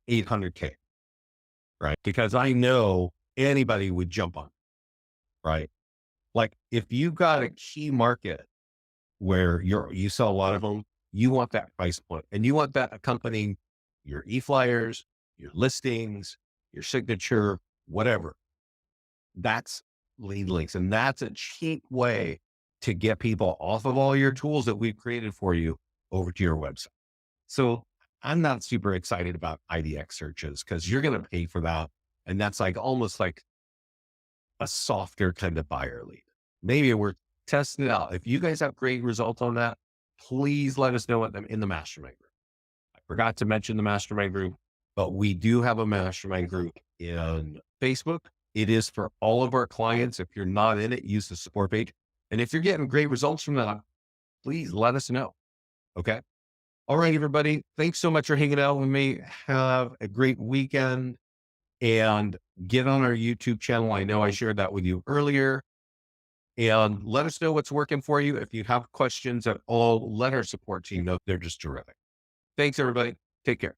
800K, right? Because I know anybody would jump on, right? Like if you got a key market where you sell a lot of them, you want that price point and you want that accompanying your e-flyers, your listings, your signature, whatever. That's lead links. And that's a cheap way to get people off of all your tools that we've created for you over to your website. So I'm not super excited about IDX searches because you're going to pay for that. And that's like almost like a softer kind of buyer lead. Maybe we're testing it out. If you guys have great results on that, please let us know in the mastermind group. I forgot to mention the mastermind group, but we do have a mastermind group in Facebook. It is for all of our clients. If you're not in it, use the support page. And if you're getting great results from that, please let us know. Okay. All right, everybody. Thanks so much for hanging out with me. Have a great weekend and get on our YouTube channel. I know I shared that with you earlier. And let us know what's working for you. If you have questions at all, let our support team know. They're just terrific. Thanks, everybody. Take care.